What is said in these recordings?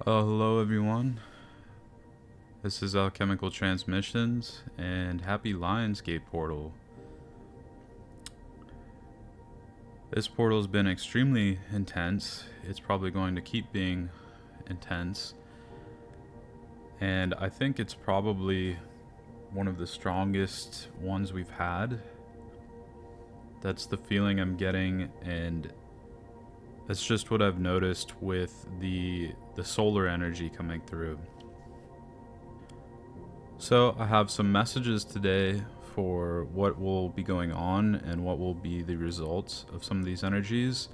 Hello everyone. This is Alchemical Transmissions and happy Lionsgate portal. This portal has been extremely intense. It's probably going to keep being intense. And I think it's probably one of the strongest ones we've had. That's the feeling I'm getting, and that's just what I've noticed with the solar energy coming through. So I have some messages today for what will be going on and what will be the results of some of these energies,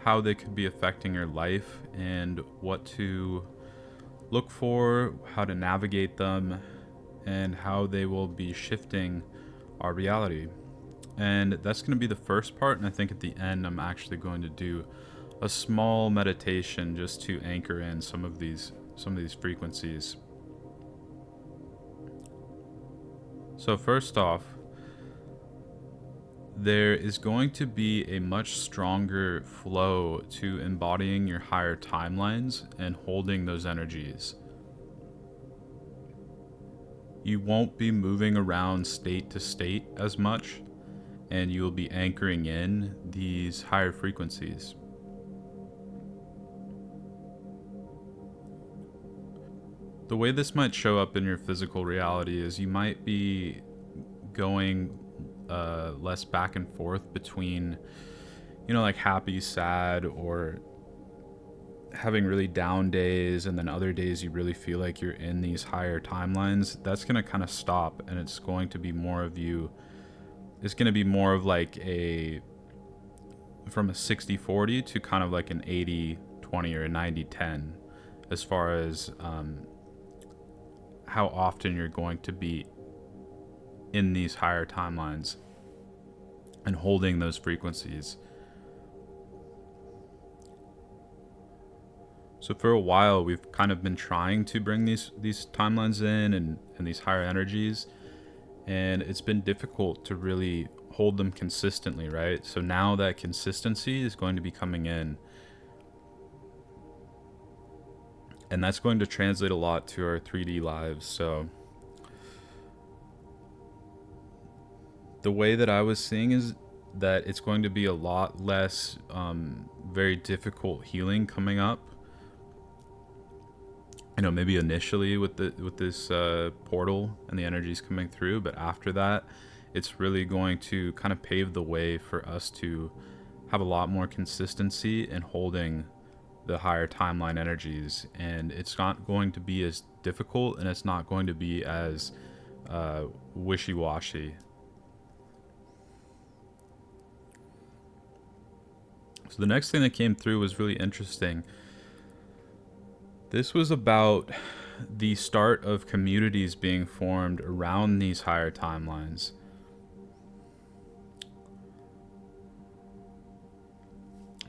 how they could be affecting your life, and what to look for, how to navigate them, and how they will be shifting our reality. And that's going to be the first part, and I think at the end I'm actually going to do a small meditation just to anchor in some of these frequencies. So first off, there is going to be a much stronger flow to embodying your higher timelines and holding those energies. You won't be moving around state to state as much, and you will be anchoring in these higher frequencies. The way this might show up in your physical reality is you might be going less back and forth between, like happy, sad, or having really down days, and then other days you really feel like you're in these higher timelines. That's going to kind of stop, and it's going to be more of you. It's going to be more of like from a 60-40 to kind of like an 80-20 or a 90-10 as far as how often you're going to be in these higher timelines and holding those frequencies. So for a while, we've kind of been trying to bring these timelines in and these higher energies, and it's been difficult to really hold them consistently, right? So now that consistency is going to be coming in, and that's going to translate a lot to our 3D lives. So the way that I was seeing is that it's going to be a lot less very difficult healing coming up. Maybe initially with this portal and the energies coming through, but after that, it's really going to kind of pave the way for us to have a lot more consistency in holding the higher timeline energies, and it's not going to be as difficult, and it's not going to be as wishy-washy. So the next thing that came through was really interesting. This was about the start of communities being formed around these higher timelines.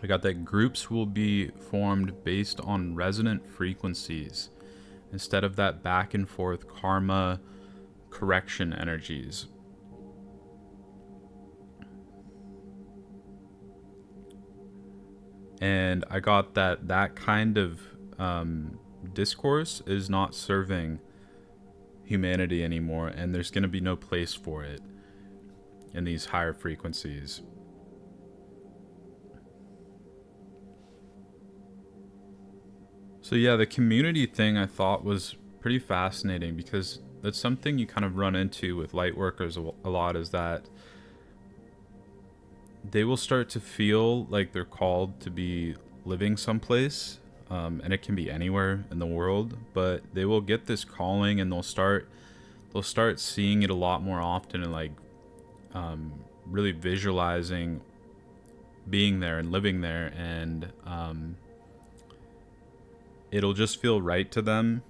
We got that groups will be formed based on resonant frequencies instead of that back and forth karma correction energies. And I got that kind of discourse is not serving humanity anymore, and there's going to be no place for it in these higher frequencies. So yeah, the community thing I thought was pretty fascinating, because that's something you kind of run into with light workers a lot, is that they will start to feel like they're called to be living someplace, and it can be anywhere in the world, but they will get this calling, and they'll start seeing it a lot more often, and like really visualizing being there and living there, and it'll just feel right to them.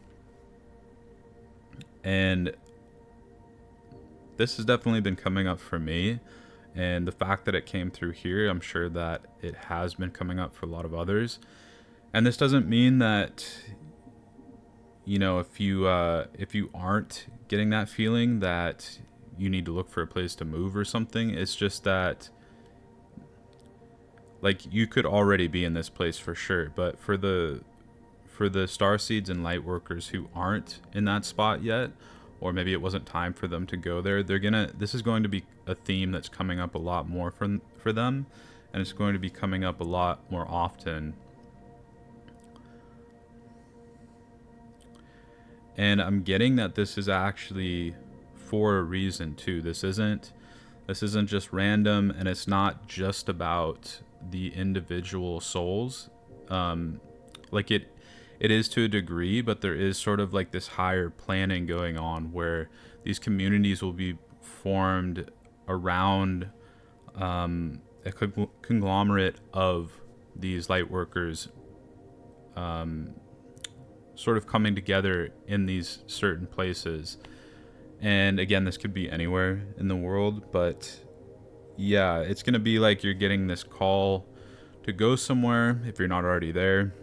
And this has definitely been coming up for me, and the fact that it came through here, I'm sure that it has been coming up for a lot of others. And this doesn't mean that, if you aren't getting that feeling, that you need to look for a place to move or something. It's just that like you could already be in this place for sure, but for the star seeds and light workers who aren't in that spot yet, or maybe it wasn't time for them to go there, this is going to be a theme that's coming up a lot more for them, and it's going to be coming up a lot more often. And I'm getting that this is actually for a reason too. This isn't just random, and it's not just about the individual souls. Like it is to a degree, but there is sort of like this higher planning going on where these communities will be formed around a conglomerate of these light workers, sort of coming together in these certain places. And again, this could be anywhere in the world, but yeah, it's going to be like you're getting this call to go somewhere if you're not already there.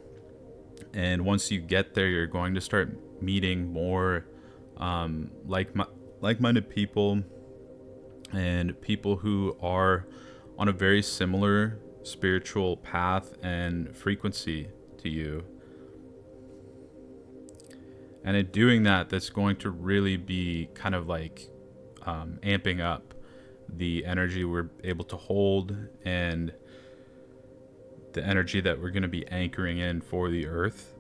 And once you get there, you're going to start meeting more like-minded people, and people who are on a very similar spiritual path and frequency to you. And in doing that, that's going to really be kind of like amping up the energy we're able to hold, and the energy that we're going to be anchoring in for the earth.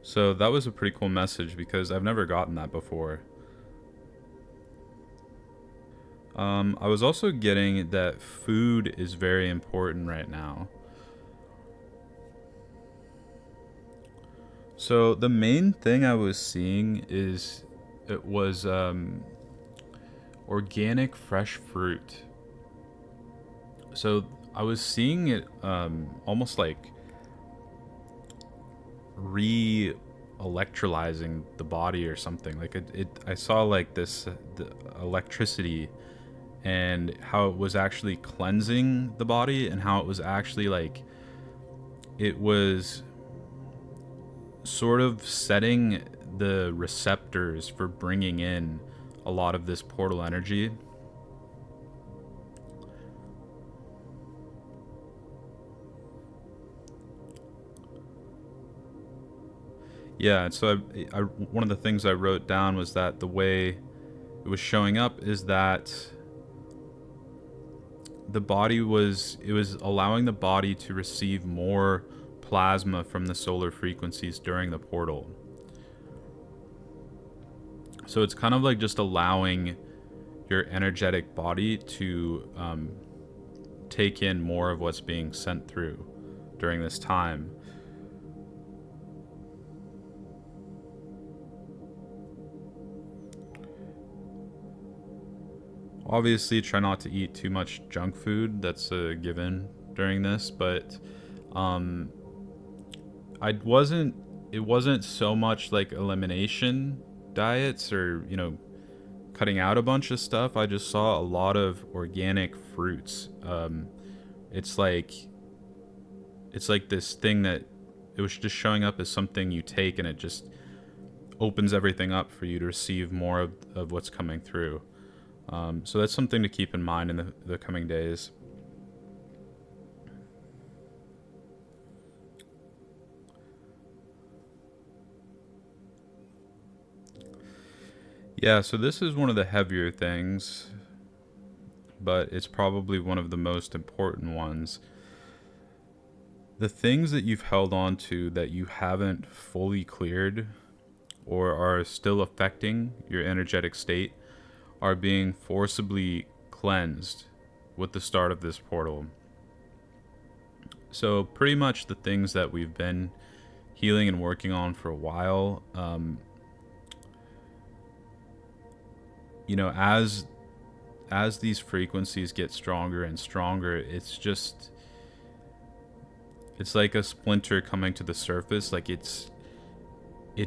So that was a pretty cool message because I've never gotten that before. I was also getting that food is very important right now. So the main thing I was seeing is it was organic fresh fruit. So I was seeing it almost like re-electrolyzing the body or something. Like I saw like this the electricity, and how it was actually cleansing the body, and how it was actually like it was sort of setting the receptors for bringing in a lot of this portal energy. Yeah, and so I one of the things I wrote down was that the way it was showing up is that it was allowing the body to receive more plasma from the solar frequencies during the portal. So it's kind of like just allowing your energetic body to take in more of what's being sent through during this time. Obviously, try not to eat too much junk food. That's a given during this, but I wasn't. It wasn't so much like elimination diets or cutting out a bunch of stuff. I just saw a lot of organic fruits. It's like this thing that it was just showing up as something you take, and it just opens everything up for you to receive more of what's coming through. So that's something to keep in mind in the coming days. Yeah, so this is one of the heavier things, but it's probably one of the most important ones. The things that you've held on to that you haven't fully cleared or are still affecting your energetic state are being forcibly cleansed with the start of this portal. So pretty much the things that we've been healing and working on for a while, as these frequencies get stronger and stronger, it's like a splinter coming to the surface. Like it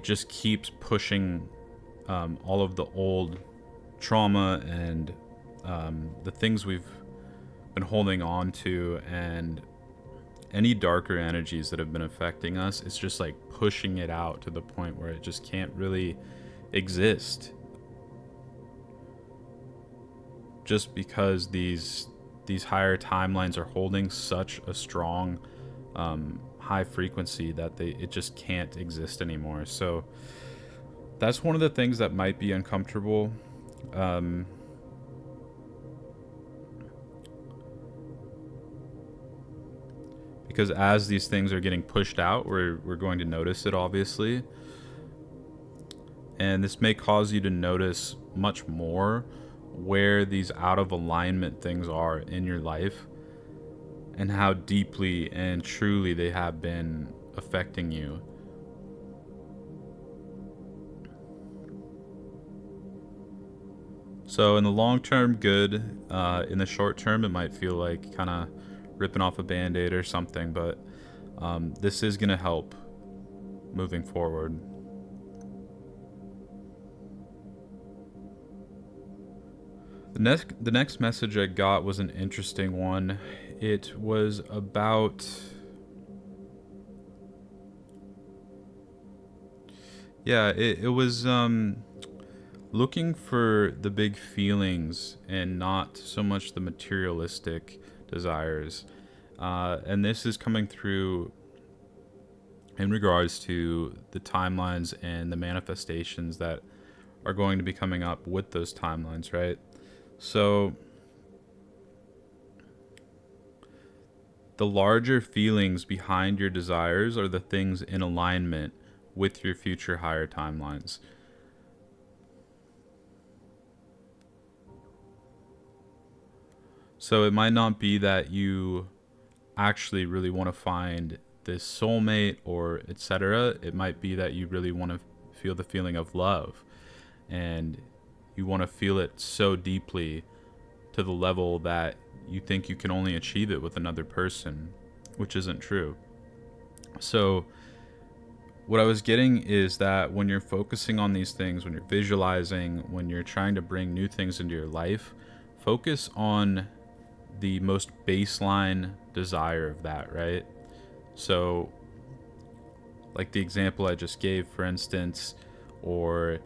just keeps pushing all of the old trauma and the things we've been holding on to, and any darker energies that have been affecting us. It's just like pushing it out to the point where it just can't really exist. just because these higher timelines are holding such a strong high frequency that it just can't exist anymore. So that's one of the things that might be uncomfortable. Because as these things are getting pushed out, we're going to notice it, obviously. And this may cause you to notice much more where these out of alignment things are in your life and how deeply and truly they have been affecting you. So in the long term, good. In the short term, it might feel like kind of ripping off a band-aid or something, but this is going to help moving forward. The next message I got was an interesting one. It was about... Yeah, it was looking for the big feelings and not so much the materialistic desires. And this is coming through in regards to the timelines and the manifestations that are going to be coming up with those timelines, right? So the larger feelings behind your desires are the things in alignment with your future higher timelines. So it might not be that you actually really want to find this soulmate or etc. It might be that you really want to feel the feeling of love, and you want to feel it so deeply to the level that you think you can only achieve it with another person, which isn't true. So what I was getting is that when you're focusing on these things, when you're visualizing, when you're trying to bring new things into your life, focus on the most baseline desire of that, right? So like the example I just gave, for instance, or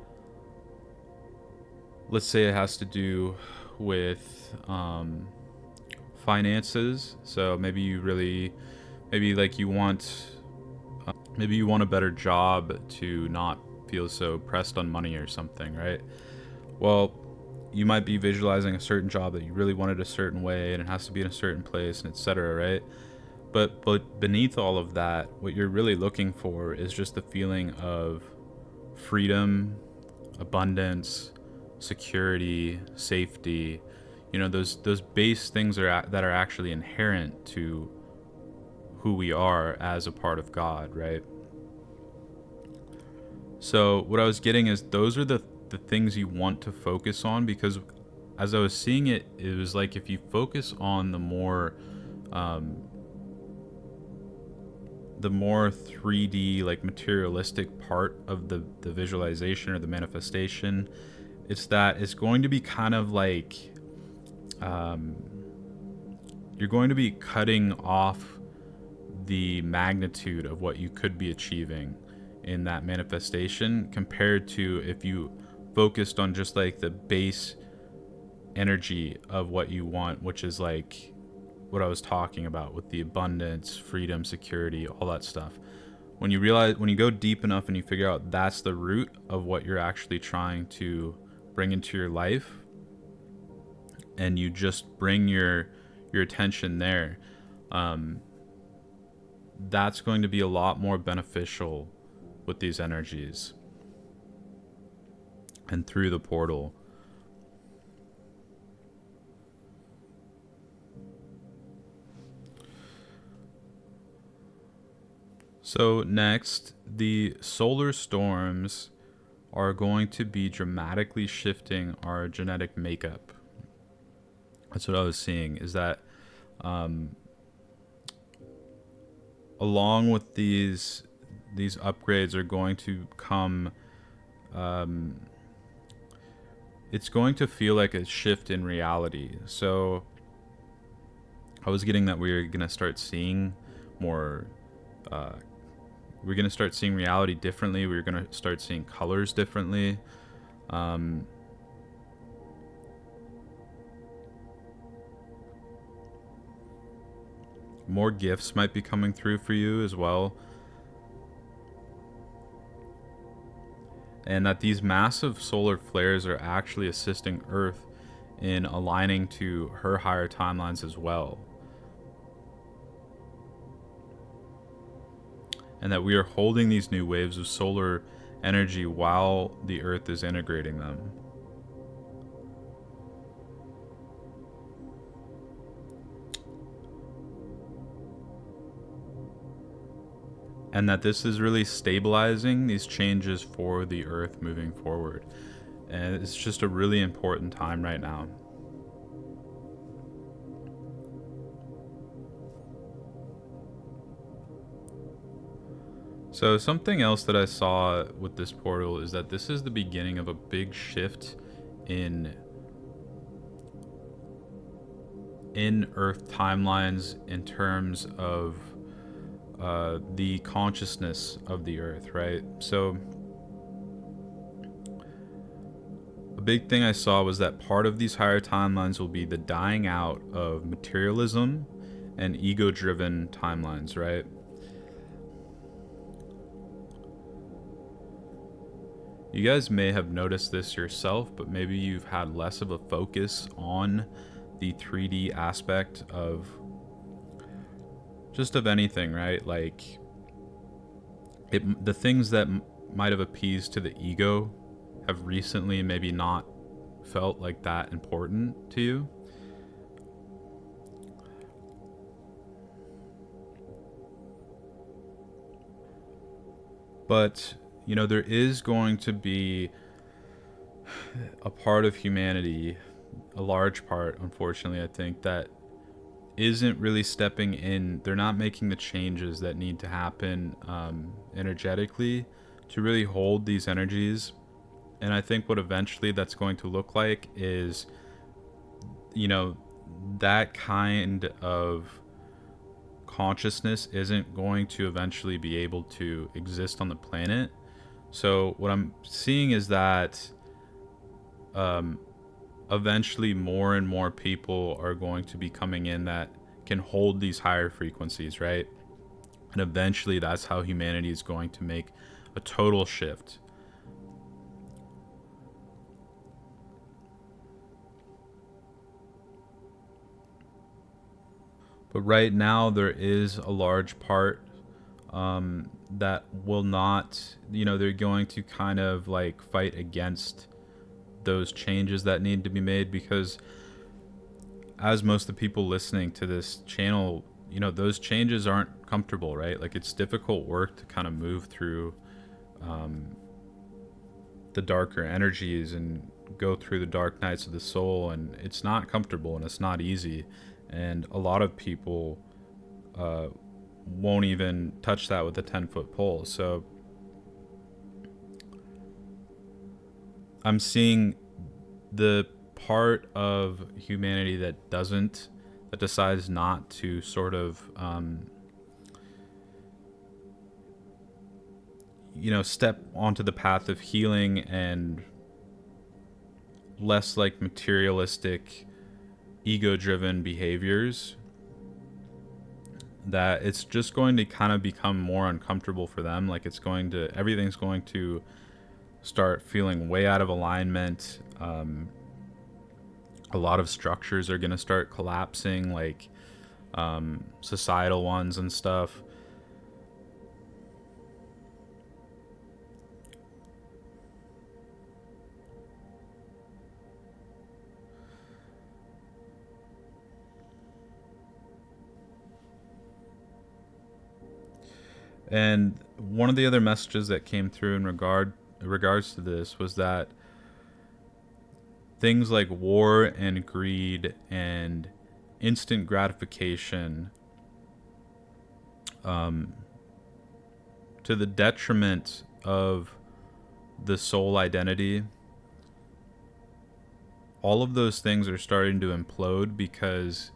let's say it has to do with finances. So maybe you really, maybe like you want, maybe you want a better job to not feel so pressed on money or something, right? Well, you might be visualizing a certain job that you really wanted a certain way, and it has to be in a certain place, and etc., right? But beneath all of that, what you're really looking for is just the feeling of freedom, abundance, security, safety. You know, those base things that are actually inherent to who we are as a part of God, right? So what I was getting is those are the things you want to focus on, because as I was seeing it, it was like if you focus on the more 3D, like materialistic part of the visualization or the manifestation, it's that it's going to be kind of like you're going to be cutting off the magnitude of what you could be achieving in that manifestation, compared to if you focused on just like the base energy of what you want, which is like what I was talking about with the abundance, freedom, security, all that stuff. When you realize, when you go deep enough and you figure out that's the root of what you're actually trying to bring into your life, and you just bring your attention there, that's going to be a lot more beneficial with these energies and through the portal. So next, the solar storms are going to be dramatically shifting our genetic makeup. That's what I was seeing, is that along with these upgrades are going to come, it's going to feel like a shift in reality. So I was getting that we're going to start seeing more, we're going to start seeing reality differently. We're going to start seeing colors differently. more gifts might be coming through for you as well. And that these massive solar flares are actually assisting Earth in aligning to her higher timelines as well. And that we are holding these new waves of solar energy while the Earth is integrating them. And that this is really stabilizing these changes for the Earth moving forward. And it's just a really important time right now. So something else that I saw with this portal is that this is the beginning of a big shift in Earth timelines in terms of the consciousness of the Earth, right? So a big thing I saw was that part of these higher timelines will be the dying out of materialism and ego-driven timelines, right? You guys may have noticed this yourself, but maybe you've had less of a focus on the 3D aspect of just of anything, right? Like the things that might have appeased to the ego have recently maybe not felt like that important to you. But, you know, there is going to be a part of humanity, a large part, unfortunately, I think, that isn't really stepping in. They're not making the changes that need to happen energetically to really hold these energies. And I think what eventually that's going to look like is, you know, that kind of consciousness isn't going to eventually be able to exist on the planet. So what I'm seeing is that eventually more and more people are going to be coming in that can hold these higher frequencies, right? And eventually that's how humanity is going to make a total shift. But right now there is a large part that will not, you know, they're going to kind of like fight against those changes that need to be made, because as most of the people listening to this channel, you know, those changes aren't comfortable, right? Like it's difficult work to kind of move through the darker energies and go through the dark nights of the soul, and it's not comfortable and it's not easy, and a lot of people won't even touch that with a 10-foot pole. So I'm seeing the part of humanity that decides not to sort of, you know, step onto the path of healing and less like materialistic, ego-driven behaviors, that it's just going to kind of become more uncomfortable for them. Like everything's going to start feeling way out of alignment. A lot of structures are going to start collapsing, like societal ones and stuff. And one of the other messages that came through in regards to this was that things like war and greed and instant gratification, to the detriment of the soul identity, all of those things are starting to implode because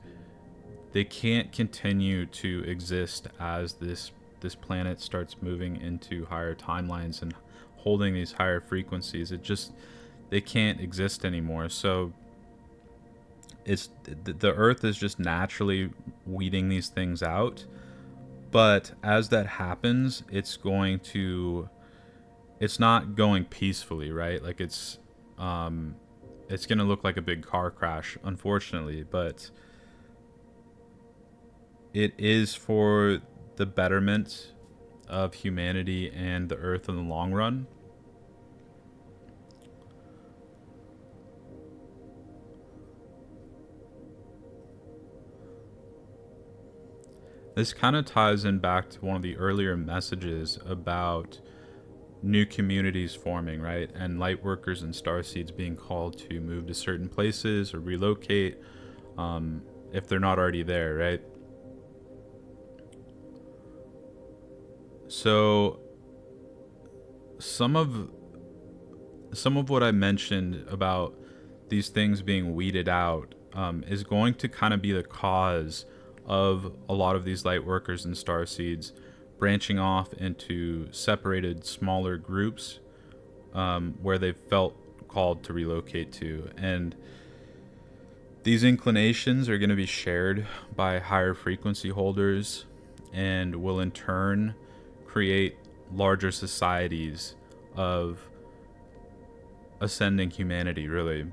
they can't continue to exist as this planet starts moving into higher timelines and holding these higher frequencies. They can't exist anymore. So it's the Earth is just naturally weeding these things out. But as that happens, it's not going peacefully, right? Like it's going to look like a big car crash, unfortunately, but it is for the betterment of humanity and the earth in the long run. This kind of ties in back to one of the earlier messages about new communities forming, right? And light workers and starseeds being called to move to certain places or relocate if they're not already there, right? So some of what I mentioned about these things being weeded out is going to kind of be the cause of a lot of these light workers and starseeds branching off into separated smaller groups where they felt called to relocate to. And these inclinations are going to be shared by higher frequency holders and will in turn create larger societies of ascending humanity, really.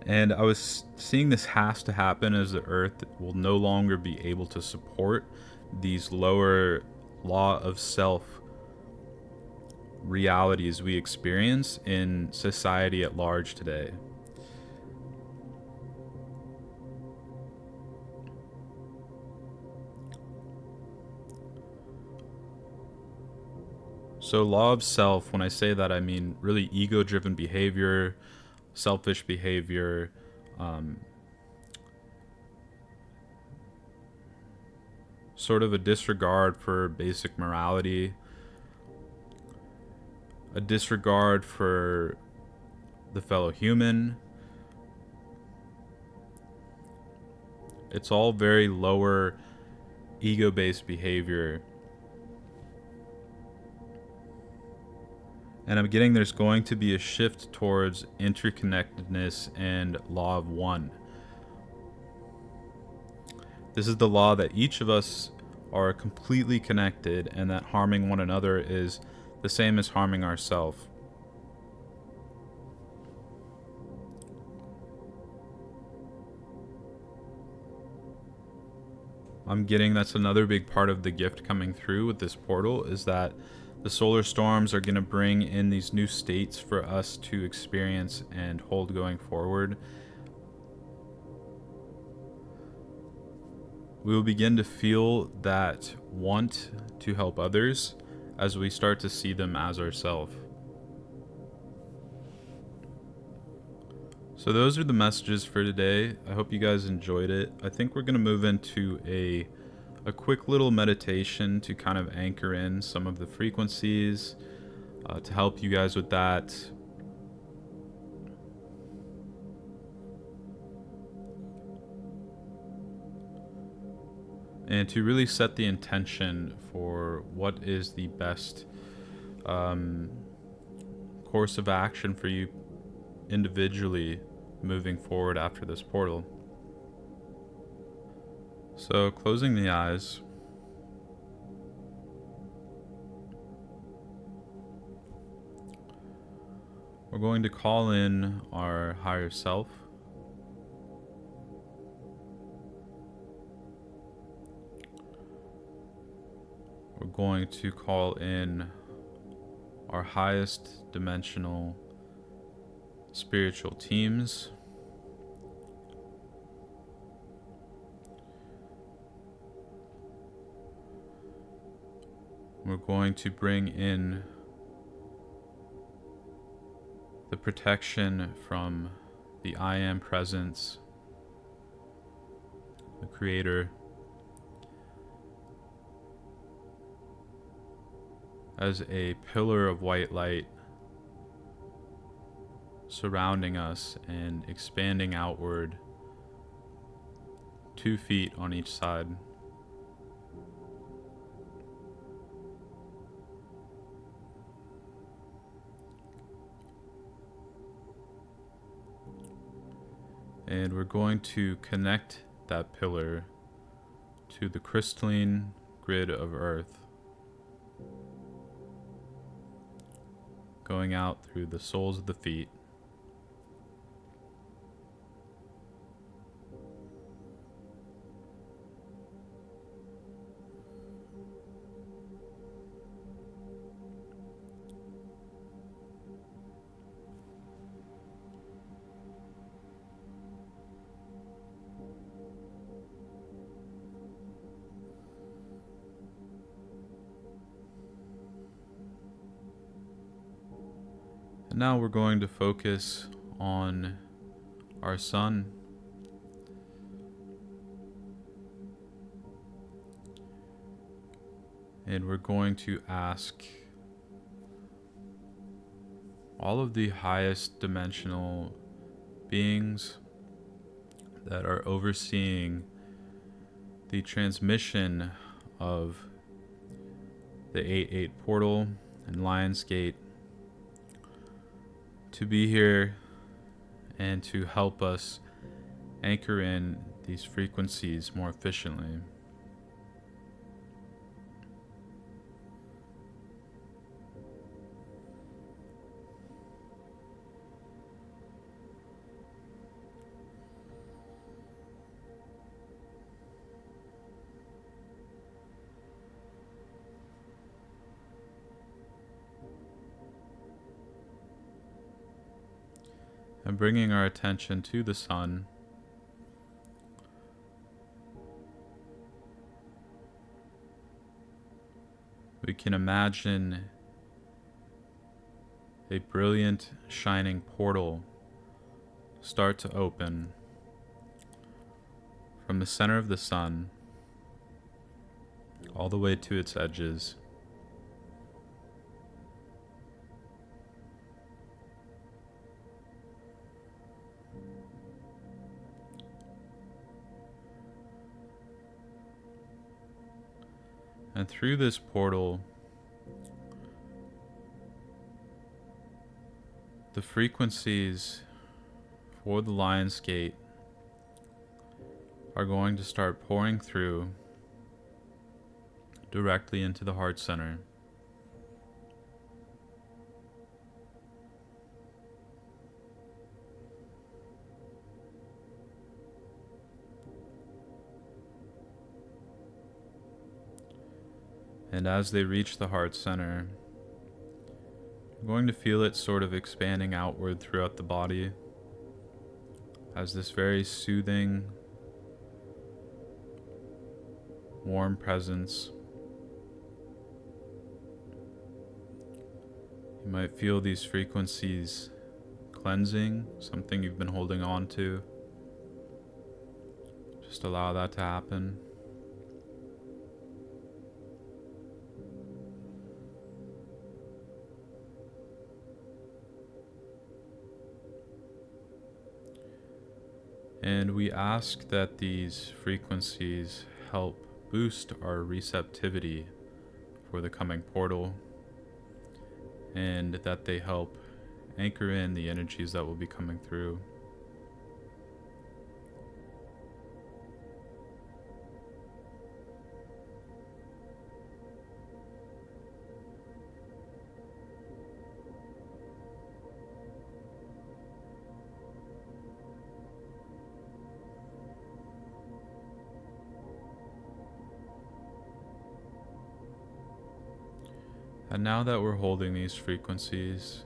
And I was seeing this has to happen as the Earth will no longer be able to support these lower law of self realities we experience in society at large today. So, law of self, when I say that, I mean really ego driven behavior, selfish behavior, um, sort of a disregard for basic morality, a disregard for the fellow human. It's all very lower ego based behavior. And I'm getting there's going to be a shift towards interconnectedness and law of one. This is the law that each of us are completely connected and that harming one another is the same as harming ourselves. I'm getting that's another big part of the gift coming through with this portal is that the solar storms are going to bring in these new states for us to experience and hold going forward. We will begin to feel that want to help others as we start to see them as ourselves. So those are the messages for today. I hope you guys enjoyed it. I think we're going to move into a quick little meditation to kind of anchor in some of the frequencies to help you guys with that. And to really set the intention for what is the best course of action for you individually moving forward after this portal. So, closing the eyes. We're going to call in our higher self. We're going to call in our highest dimensional spiritual teams. We're going to bring in the protection from the I Am Presence, the Creator, as a pillar of white light surrounding us and expanding outward 2 feet on each side. And we're going to connect that pillar to the crystalline grid of Earth, going out through the soles of the feet, and now we're going to focus on our sun. And we're going to ask all of the highest dimensional beings that are overseeing the transmission of the 8-8 portal and Lionsgate to be here and to help us anchor in these frequencies more efficiently. And bringing our attention to the sun, we can imagine a brilliant, shining portal start to open from the center of the sun all the way to its edges. And through this portal, the frequencies for the Lionsgate are going to start pouring through directly into the heart center. And as they reach the heart center, you're going to feel it sort of expanding outward throughout the body as this very soothing, warm presence. You might feel these frequencies cleansing something you've been holding on to. Just allow that to happen. And we ask that these frequencies help boost our receptivity for the coming portal, and that they help anchor in the energies that will be coming through. And now that we're holding these frequencies,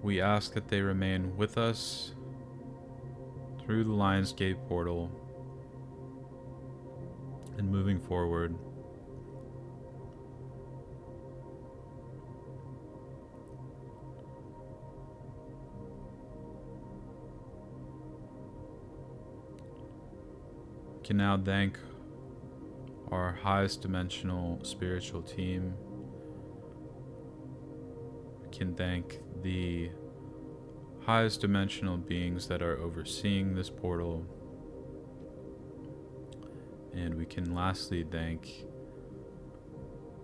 we ask that they remain with us through the Lionsgate portal and moving forward. We can now thank our highest dimensional spiritual team. We can thank the highest dimensional beings that are overseeing this portal. And we can lastly thank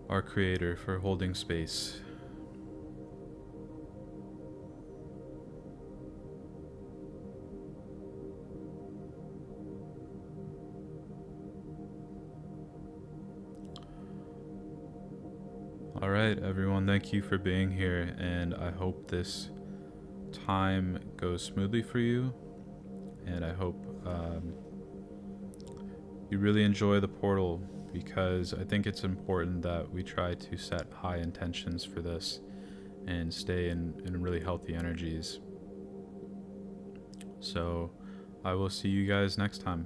our Creator for holding space. All right, everyone, thank you for being here, and I hope this time goes smoothly for you, and I hope you really enjoy the portal, because I think it's important that we try to set high intentions for this and stay in really healthy energies. So I will see you guys next time.